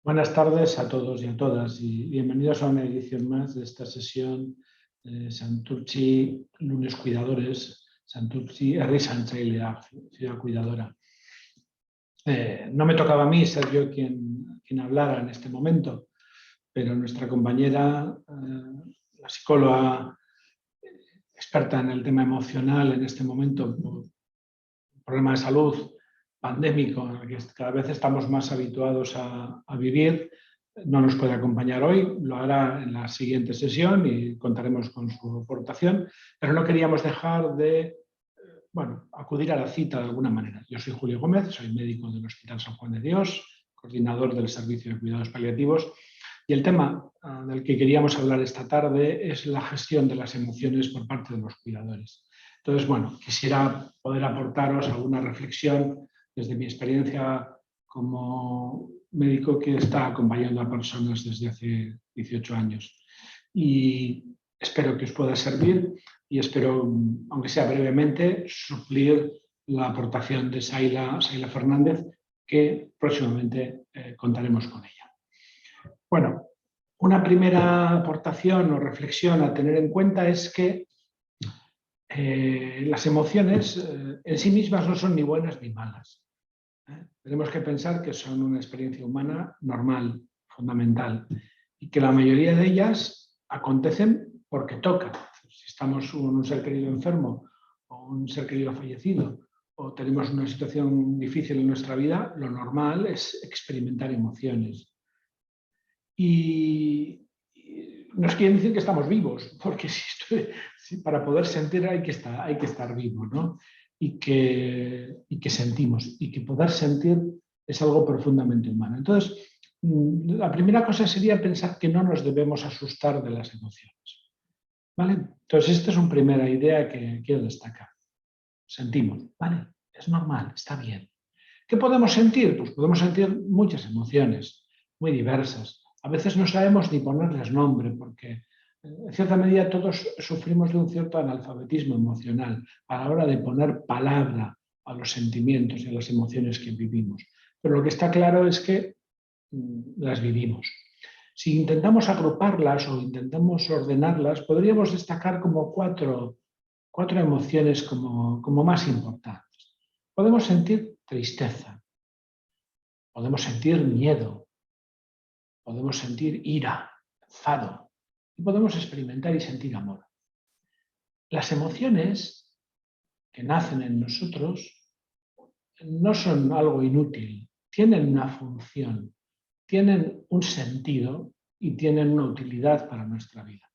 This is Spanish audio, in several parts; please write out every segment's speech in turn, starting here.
Buenas tardes a todos y a todas y bienvenidos a una edición más de esta sesión Santurtzi Lunes Cuidadores, Santurtzi Herri Zaintzailea, Ciudad Cuidadora. No me tocaba a mí ser yo quien hablara en este momento, pero nuestra compañera, la psicóloga experta en el tema emocional en este momento, por problema de salud pandémico en el que cada vez estamos más habituados a vivir, no nos puede acompañar hoy, lo hará en la siguiente sesión y contaremos con su aportación, pero no queríamos dejar de acudir a la cita de alguna manera. Yo soy Julio Gómez, soy médico del Hospital San Juan de Dios, coordinador del Servicio de Cuidados Paliativos, y el tema del que queríamos hablar esta tarde es la gestión de las emociones por parte de los cuidadores. Entonces, quisiera poder aportaros alguna reflexión desde mi experiencia como médico que está acompañando a personas desde hace 18 años. Y espero que os pueda servir y espero, aunque sea brevemente, suplir la aportación de Saila Fernández, que próximamente contaremos con ella. Bueno, una primera aportación o reflexión a tener en cuenta es que las emociones en sí mismas no son ni buenas ni malas. Tenemos que pensar que son una experiencia humana normal, fundamental, y que la mayoría de ellas acontecen porque tocan. Si estamos con un ser querido enfermo o un ser querido fallecido o tenemos una situación difícil en nuestra vida, lo normal es experimentar emociones. Y nos quieren decir que estamos vivos, porque para poder sentir hay que estar vivo, ¿no? Y que sentimos, y que poder sentir es algo profundamente humano. Entonces, la primera cosa sería pensar que no nos debemos asustar de las emociones, ¿vale? Entonces, esta es una primera idea que quiero destacar. Sentimos, ¿vale? Es normal, está bien. ¿Qué podemos sentir? Pues podemos sentir muchas emociones, muy diversas. A veces no sabemos ni ponerles nombre porque en cierta medida todos sufrimos de un cierto analfabetismo emocional a la hora de poner palabra a los sentimientos y a las emociones que vivimos. Pero lo que está claro es que las vivimos. Si intentamos agruparlas o intentamos ordenarlas, podríamos destacar como cuatro emociones como más importantes. Podemos sentir tristeza, podemos sentir miedo, podemos sentir ira, enfado y podemos experimentar y sentir amor. Las emociones que nacen en nosotros no son algo inútil, tienen una función, tienen un sentido y tienen una utilidad para nuestra vida.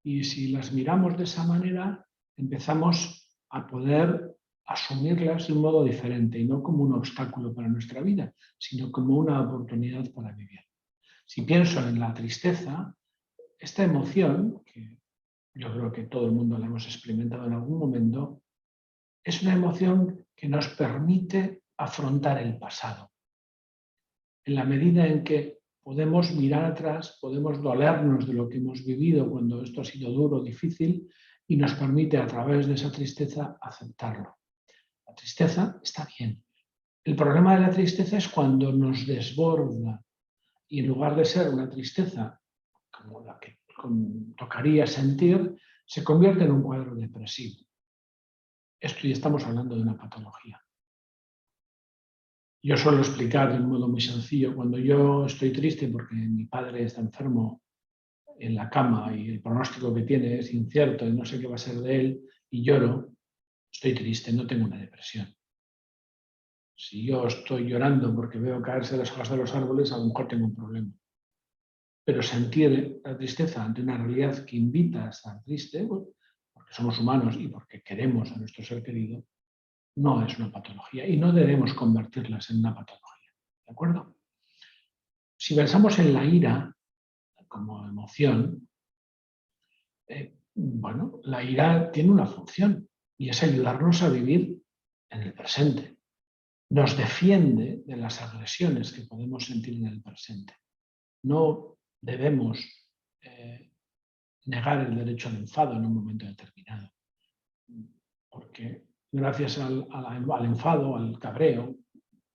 Y si las miramos de esa manera, empezamos a poder asumirlas de un modo diferente y no como un obstáculo para nuestra vida, sino como una oportunidad para vivir. Si pienso en la tristeza, esta emoción, que yo creo que todo el mundo la hemos experimentado en algún momento, es una emoción que nos permite afrontar el pasado. En la medida en que podemos mirar atrás, podemos dolernos de lo que hemos vivido cuando esto ha sido duro, difícil, y nos permite a través de esa tristeza aceptarlo. La tristeza está bien. El problema de la tristeza es cuando nos desborda y en lugar de ser una tristeza como la que tocaría sentir, se convierte en un cuadro depresivo. Esto ya estamos hablando de una patología. Yo suelo explicar de un modo muy sencillo, cuando yo estoy triste porque mi padre está enfermo en la cama y el pronóstico que tiene es incierto y no sé qué va a ser de él y lloro, estoy triste, no tengo una depresión. Si yo estoy llorando porque veo caerse las hojas de los árboles, a lo mejor tengo un problema. Pero sentir la tristeza ante una realidad que invita a estar triste, porque somos humanos y porque queremos a nuestro ser querido, no es una patología y no debemos convertirlas en una patología. ¿De acuerdo? Si pensamos en la ira como emoción, la ira tiene una función y es ayudarnos a vivir en el presente. Nos defiende de las agresiones que podemos sentir en el presente. No debemos negar el derecho al enfado en un momento determinado, porque gracias al enfado, al cabreo,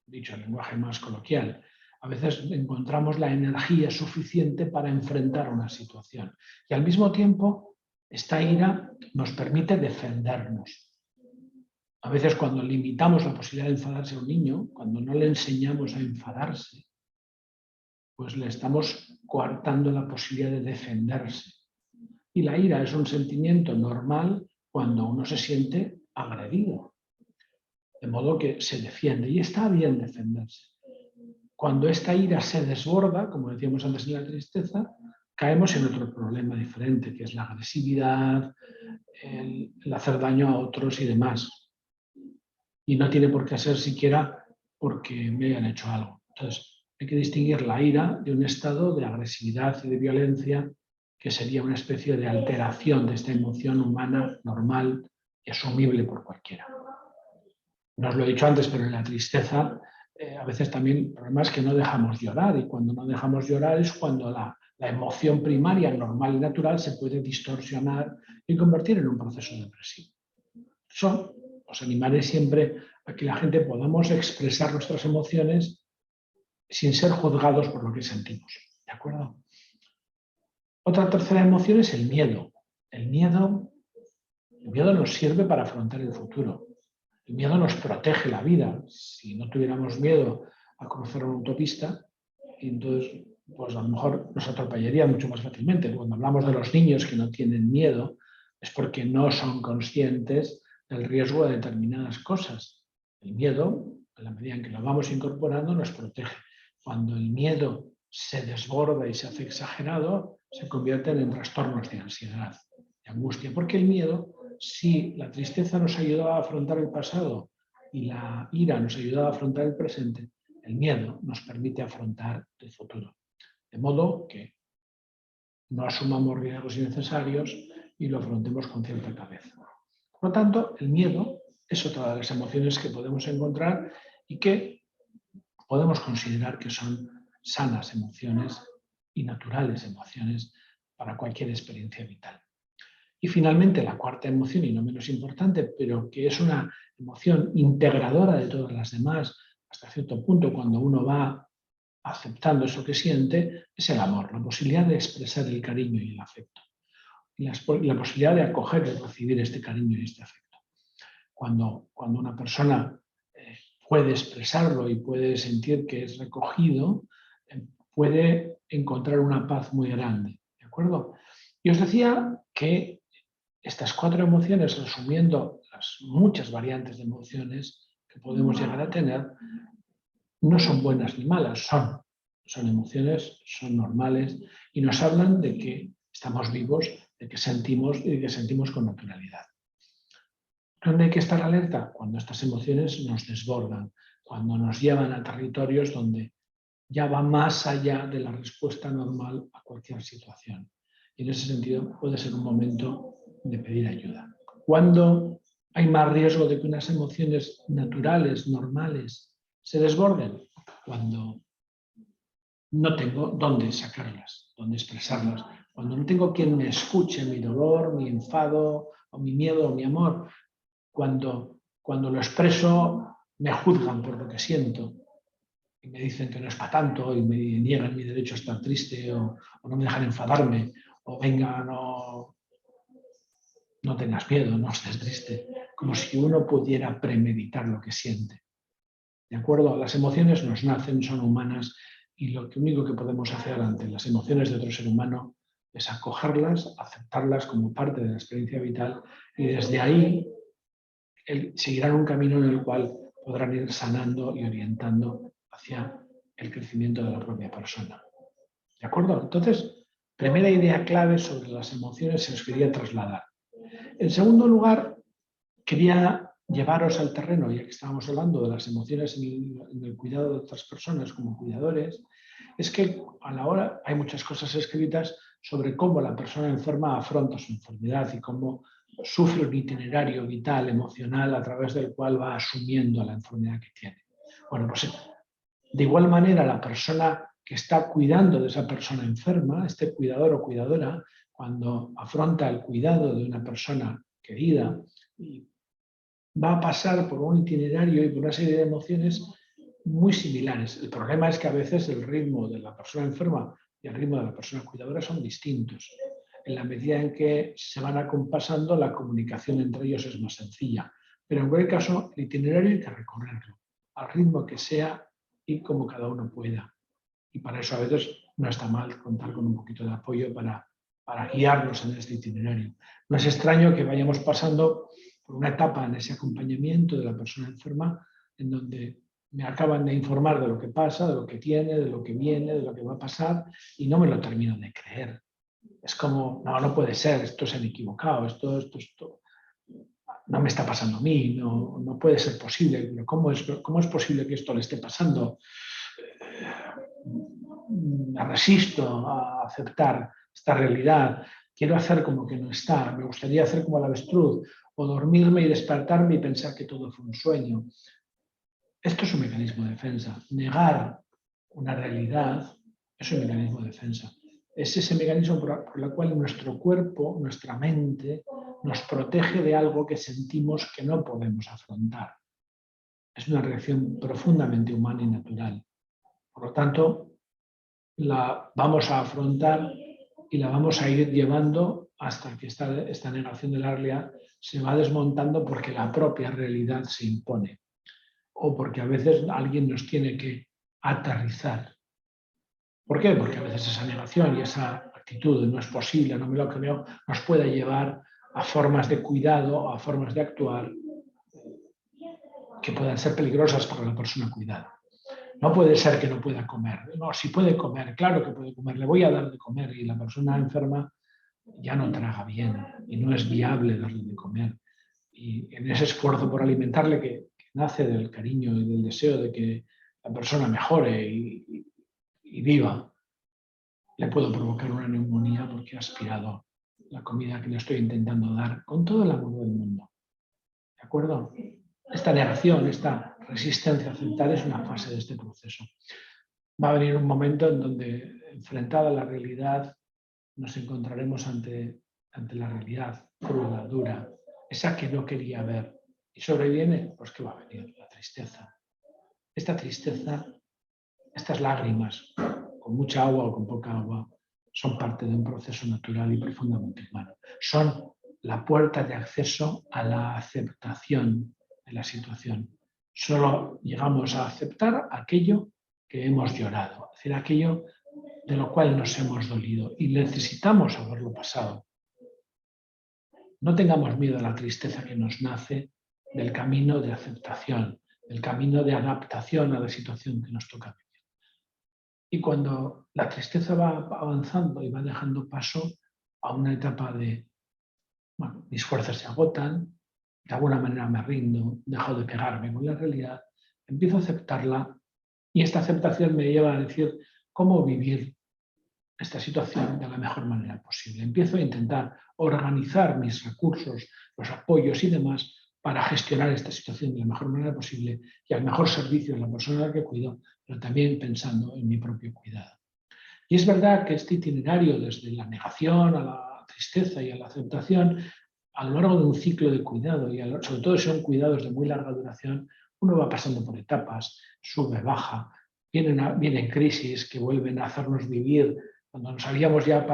dicho en lenguaje más coloquial, A veces encontramos la energía suficiente para enfrentar una situación. Y al mismo tiempo, esta ira nos permite defendernos. A veces cuando limitamos la posibilidad de enfadarse a un niño, cuando no le enseñamos a enfadarse, pues le estamos coartando la posibilidad de defenderse. Y la ira es un sentimiento normal cuando uno se siente agredido. De modo que se defiende y está bien defenderse. Cuando esta ira se desborda, como decíamos antes en la tristeza, caemos en otro problema diferente, que es la agresividad, el hacer daño a otros y demás. Y no tiene por qué ser siquiera porque me hayan hecho algo. Entonces, hay que distinguir la ira de un estado de agresividad y de violencia que sería una especie de alteración de esta emoción humana normal y asumible por cualquiera. No os lo he dicho antes, pero en la tristeza a veces también el problema es que no dejamos llorar, y cuando no dejamos llorar es cuando la emoción primaria, normal y natural se puede distorsionar y convertir en un proceso depresivo. Eso os animaré siempre a que la gente podamos expresar nuestras emociones sin ser juzgados por lo que sentimos. ¿De acuerdo? Otra tercera emoción es el miedo. El miedo nos sirve para afrontar el futuro. El miedo nos protege la vida. Si no tuviéramos miedo a cruzar una autopista, entonces pues a lo mejor nos atropellaría mucho más fácilmente. Cuando hablamos de los niños que no tienen miedo, es porque no son conscientes del riesgo de determinadas cosas. El miedo, en la medida en que lo vamos incorporando, nos protege. Cuando el miedo se desborda y se hace exagerado, se convierten en trastornos de ansiedad, de angustia, porque el miedo, si la tristeza nos ayudaba a afrontar el pasado y la ira nos ayudaba a afrontar el presente, el miedo nos permite afrontar el futuro. De modo que no asumamos riesgos innecesarios y lo afrontemos con cierta cabeza. Por lo tanto, el miedo es otra de las emociones que podemos encontrar y que podemos considerar que son sanas emociones y naturales emociones para cualquier experiencia vital. Y finalmente, la cuarta emoción, y no menos importante, pero que es una emoción integradora de todas las demás, hasta cierto punto, cuando uno va aceptando eso que siente, es el amor, la posibilidad de expresar el cariño y el afecto. Y la posibilidad de acoger y recibir este cariño y este afecto. Cuando una persona puede expresarlo y puede sentir que es recogido, puede encontrar una paz muy grande. ¿De acuerdo? Y os decía que estas cuatro emociones, resumiendo las muchas variantes de emociones que podemos llegar a tener, no son buenas ni malas, son emociones, son normales y nos hablan de que estamos vivos, de que sentimos y de que sentimos con naturalidad. ¿Dónde hay que estar alerta? Cuando estas emociones nos desbordan, cuando nos llevan a territorios donde ya va más allá de la respuesta normal a cualquier situación. Y en ese sentido puede ser un momento de pedir ayuda. Cuando hay más riesgo de que unas emociones naturales, normales, se desborden, cuando no tengo dónde sacarlas, dónde expresarlas, cuando no tengo quien me escuche mi dolor, mi enfado, o mi miedo, o mi amor, cuando lo expreso me juzgan por lo que siento y me dicen que no es para tanto y me niegan mi derecho a estar triste o no me dejan enfadarme o venga, no tengas miedo, no estés triste, como si uno pudiera premeditar lo que siente. ¿De acuerdo? Las emociones nos nacen, son humanas y lo único que podemos hacer ante las emociones de otro ser humano es acogerlas, aceptarlas como parte de la experiencia vital y desde ahí seguirán un camino en el cual podrán ir sanando y orientando hacia el crecimiento de la propia persona. ¿De acuerdo? Entonces, primera idea clave sobre las emociones se os quería trasladar. En segundo lugar, quería llevaros al terreno, ya que estábamos hablando de las emociones en el cuidado de otras personas como cuidadores, es que a la hora hay muchas cosas escritas sobre cómo la persona enferma afronta su enfermedad y cómo sufre un itinerario vital, emocional, a través del cual va asumiendo la enfermedad que tiene. Bueno, pues de igual manera la persona que está cuidando de esa persona enferma, este cuidador o cuidadora, cuando afronta el cuidado de una persona querida, va a pasar por un itinerario y por una serie de emociones muy similares. El problema es que a veces el ritmo de la persona enferma y el ritmo de la persona cuidadora son distintos. En la medida en que se van acompasando, la comunicación entre ellos es más sencilla. Pero en cualquier caso, el itinerario hay que recorrerlo al ritmo que sea y como cada uno pueda. Y para eso a veces no está mal contar con un poquito de apoyo para guiarnos en este itinerario. No es extraño que vayamos pasando por una etapa en ese acompañamiento de la persona enferma en donde me acaban de informar de lo que pasa, de lo que tiene, de lo que viene, de lo que va a pasar y no me lo termino de creer. Es como, no puede ser, esto se han equivocado, esto no me está pasando a mí, no puede ser posible. ¿Cómo es posible que esto le esté pasando? Me resisto a aceptar esta realidad, quiero hacer como que no está, me gustaría hacer como el avestruz, o dormirme y despertarme y pensar que todo fue un sueño. Esto es un mecanismo de defensa. Negar una realidad es un mecanismo de defensa. Es ese mecanismo por el cual nuestro cuerpo, nuestra mente, nos protege de algo que sentimos que no podemos afrontar. Es una reacción profundamente humana y natural. Por lo tanto, la vamos a afrontar y la vamos a ir llevando hasta que esta negación de la realidad se va desmontando porque la propia realidad se impone o porque a veces alguien nos tiene que aterrizar. ¿Por qué? Porque a veces esa negación y esa actitud de no es posible, no me lo creo, nos puede llevar a formas de cuidado, a formas de actuar que puedan ser peligrosas para la persona cuidada. No puede ser que no pueda comer. No, si puede comer, claro que puede comer, le voy a dar de comer y la persona enferma ya no traga bien y no es viable darle de comer. Y en ese esfuerzo por alimentarle que nace del cariño y del deseo de que la persona mejore y viva, le puedo provocar una neumonía porque ha aspirado la comida que le estoy intentando dar con todo el amor del mundo. ¿De acuerdo? Esta negación, esta resistencia a aceptar es una fase de este proceso. Va a venir un momento en donde, enfrentada a la realidad, nos encontraremos ante la realidad cruda, dura, esa que no quería ver. ¿Y sobreviene? Pues ¿qué va a venir? La tristeza. Esta tristeza, estas lágrimas, con mucha agua o con poca agua, son parte de un proceso natural y profundamente humano. Son la puerta de acceso a la aceptación de la situación. Solo llegamos a aceptar aquello que hemos llorado, es decir, aquello de lo cual nos hemos dolido y necesitamos haberlo pasado. No tengamos miedo a la tristeza que nos nace del camino de aceptación, del camino de adaptación a la situación que nos toca vivir. Y cuando la tristeza va avanzando y va dejando paso a una etapa de, bueno, mis fuerzas se agotan, de alguna manera me rindo, dejo de pegarme con la realidad, empiezo a aceptarla y esta aceptación me lleva a decir cómo vivir esta situación de la mejor manera posible. Empiezo a intentar organizar mis recursos, los apoyos y demás para gestionar esta situación de la mejor manera posible y al mejor servicio de la persona a la que cuido, pero también pensando en mi propio cuidado. Y es verdad que este itinerario, desde la negación a la tristeza y a la aceptación, a lo largo de un ciclo de cuidado, y sobre todo si son cuidados de muy larga duración, uno va pasando por etapas, sube, baja, vienen crisis que vuelven a hacernos vivir. Cuando nos habíamos ya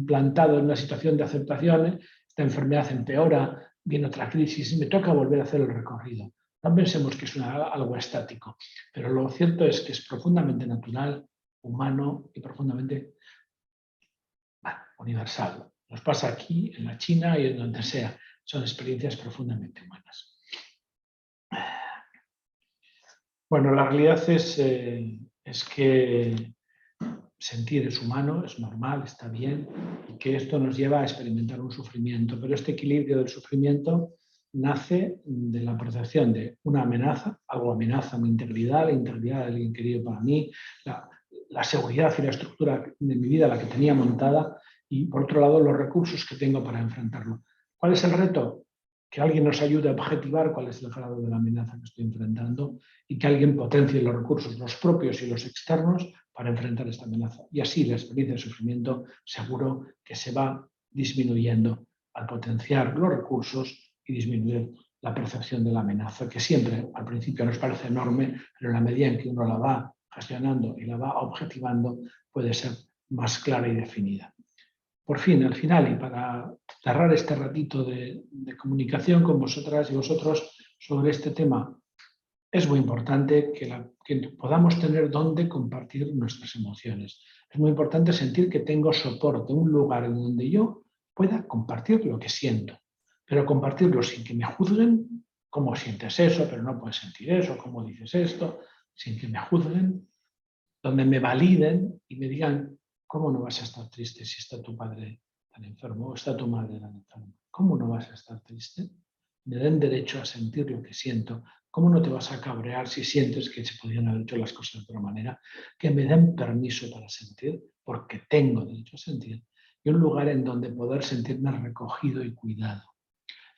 plantado en una situación de aceptación, esta enfermedad empeora, viene otra crisis y me toca volver a hacer el recorrido. No pensemos que es algo estático, pero lo cierto es que es profundamente natural, humano y profundamente universal. Nos pasa aquí, en la China y en donde sea. Son experiencias profundamente humanas. Bueno, la realidad es que sentir es humano, es normal, está bien, y que esto nos lleva a experimentar un sufrimiento. Pero este equilibrio del sufrimiento nace de la percepción de una amenaza, algo amenaza mi integridad, la integridad de alguien querido para mí, la seguridad y la estructura de mi vida, la que tenía montada, y por otro lado los recursos que tengo para enfrentarlo. ¿Cuál es el reto? Que alguien nos ayude a objetivar cuál es el grado de la amenaza que estoy enfrentando y que alguien potencie los recursos, los propios y los externos, para enfrentar esta amenaza. Y así la experiencia de sufrimiento seguro que se va disminuyendo al potenciar los recursos y disminuir la percepción de la amenaza, que siempre al principio nos parece enorme, pero en la medida en que uno la va gestionando y la va objetivando, puede ser más clara y definida. Por fin, al final, y para cerrar este ratito de comunicación con vosotras y vosotros sobre este tema, es muy importante que podamos tener dónde compartir nuestras emociones. Es muy importante sentir que tengo soporte, un lugar en donde yo pueda compartir lo que siento, pero compartirlo sin que me juzguen, cómo sientes eso, pero no puedes sentir eso, cómo dices esto, sin que me juzguen, donde me validen y me digan, ¿cómo no vas a estar triste si está tu padre tan enfermo o está tu madre tan enferma? ¿Cómo no vas a estar triste? Me den derecho a sentir lo que siento. ¿Cómo no te vas a cabrear si sientes que se podían haber hecho las cosas de otra manera? Que me den permiso para sentir, porque tengo derecho a sentir. Y un lugar en donde poder sentirme recogido y cuidado.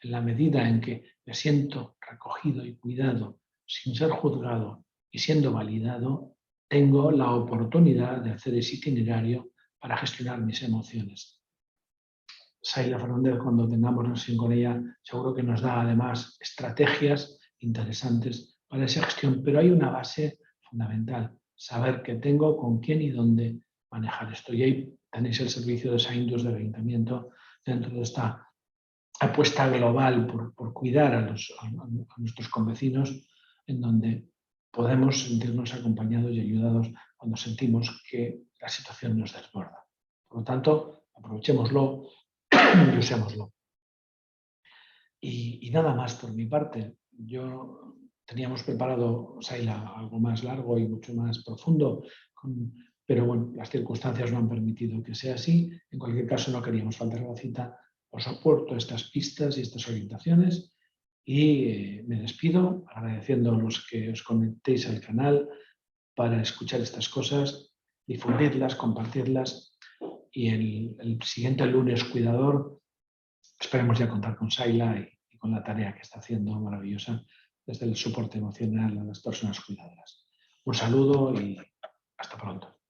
En la medida en que me siento recogido y cuidado, sin ser juzgado y siendo validado, tengo la oportunidad de hacer ese itinerario para gestionar mis emociones. Saila Fernández, cuando tengamos una sesión con ella, seguro que nos da además estrategias interesantes para esa gestión, pero hay una base fundamental, saber qué tengo, con quién y dónde manejar esto. Y ahí tenéis el servicio de Saindus del Ayuntamiento dentro de esta apuesta global por cuidar a nuestros convecinos, en donde podemos sentirnos acompañados y ayudados cuando sentimos que la situación nos desborda. Por lo tanto, aprovechémoslo y usémoslo. Y nada más por mi parte. Teníamos preparado, Saila, algo más largo y mucho más profundo, pero bueno, las circunstancias no han permitido que sea así. En cualquier caso, no queríamos faltar a la cita. Os aporto estas pistas y estas orientaciones y me despido agradeciendo a los que os conectéis al canal para escuchar estas cosas, difundirlas, compartirlas y el siguiente lunes cuidador esperemos ya contar con Saila y con la tarea que está haciendo maravillosa desde el soporte emocional a las personas cuidadoras. Un saludo y hasta pronto.